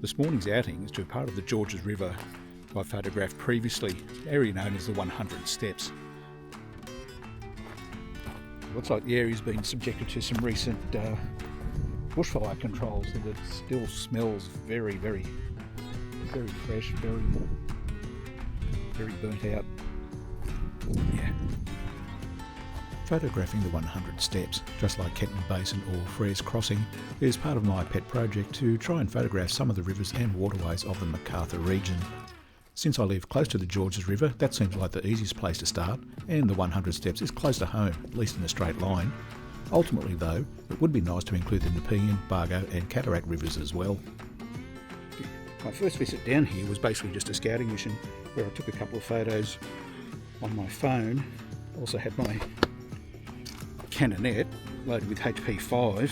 This morning's outing is to a part of the Georges River I photographed previously, the area known as the 100 Steps. It looks like the area's been subjected to some recent bushfire controls, and it still smells very fresh, very burnt out. Yeah. Photographing the 100 Steps, just like Kenton Basin or Freres Crossing, is part of my pet project to try and photograph some of the rivers and waterways of the Macarthur region. Since I live close to the Georges River, that seems like the easiest place to start, and the 100 Steps is close to home, at least in a straight line. Ultimately though, it would be nice to include the Nepean, Bargo and Cataract rivers as well. My first visit down here was basically just a scouting mission, where I took a couple of photos on my phone. Also had my Canonet loaded with HP5.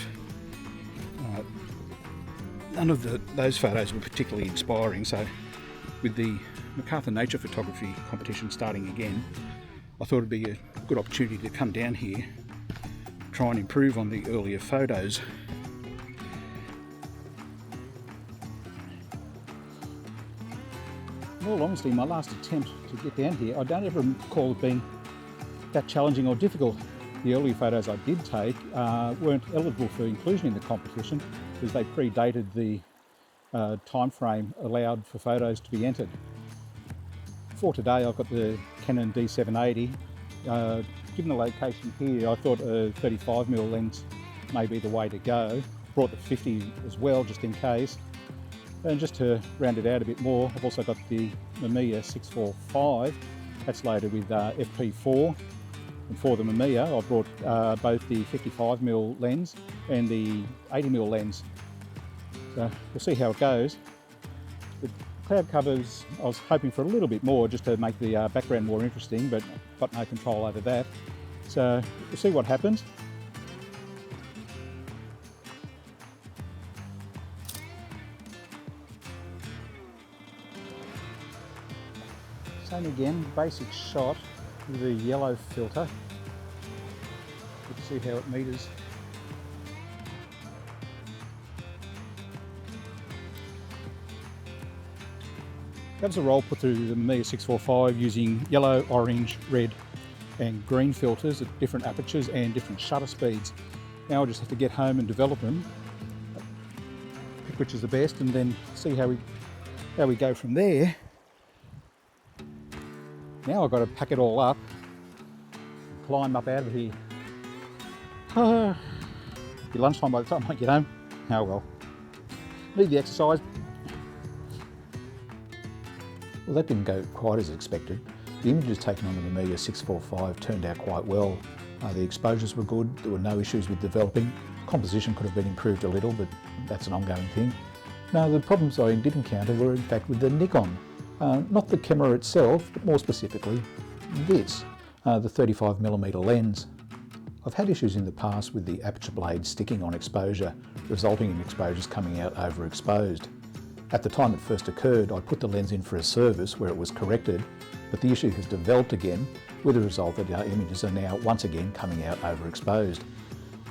None of those photos were particularly inspiring, so with the Macarthur Nature Photography competition starting again, I thought it'd be a good opportunity to come down here, try and improve on the earlier photos. In all honesty, my last attempt to get down here, I don't ever recall it being that challenging or difficult. The earlier photos I did take weren't eligible for inclusion in the competition because they predated the time frame allowed for photos to be entered. For today I've got the Canon D780. Given the location here, I thought a 35mm lens may be the way to go. Brought the 50 as well just in case. And just to round it out a bit more, I've also got the Mamiya 645. That's loaded with FP4. And for the Mamiya, I brought both the 55mm lens and the 80mm lens. So we'll see how it goes. The cloud covers, I was hoping for a little bit more just to make the background more interesting, but got no control over that. So we'll see what happens. Same again, basic shot with the yellow filter. Let's see how it meters. That was a roll put through the Mamiya 645 using yellow, orange, red and green filters at different apertures and different shutter speeds. Now I just have to get home and develop them, pick which is the best, and then see how we go from there. Now I've got to pack it all up, climb up out of here. Be lunchtime by the time I get home. Oh well. Need the exercise. Well, that didn't go quite as expected. The images taken on the Mamiya 645 turned out quite well. The exposures were good, there were no issues with developing. Composition could have been improved a little, but that's an ongoing thing. Now, the problems I did encounter were in fact with the Nikon. Not the camera itself, but more specifically this, the 35mm lens. I've had issues in the past with the aperture blade sticking on exposure, resulting in exposures coming out overexposed. At the time it first occurred, I put the lens in for a service where it was corrected, but the issue has developed again, with the result that our images are now once again coming out overexposed.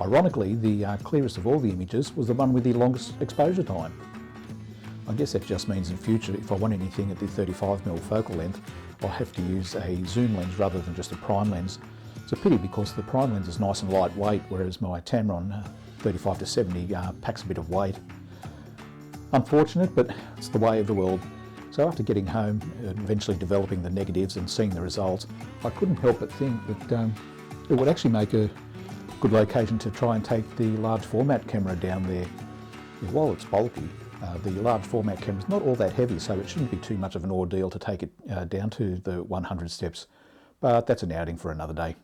Ironically, the clearest of all the images was the one with the longest exposure time. I guess that just means in future, if I want anything at the 35mm focal length, I'll have to use a zoom lens rather than just a prime lens. It's a pity because the prime lens is nice and lightweight, whereas my Tamron 35-70 packs a bit of weight. Unfortunate, but it's the way of the world. So after getting home and eventually developing the negatives and seeing the results, I couldn't help but think that it would actually make a good location to try and take the large format camera down there. While it's bulky, the large format camera is not all that heavy, so it shouldn't be too much of an ordeal to take it down to the 100 Steps, but that's an outing for another day.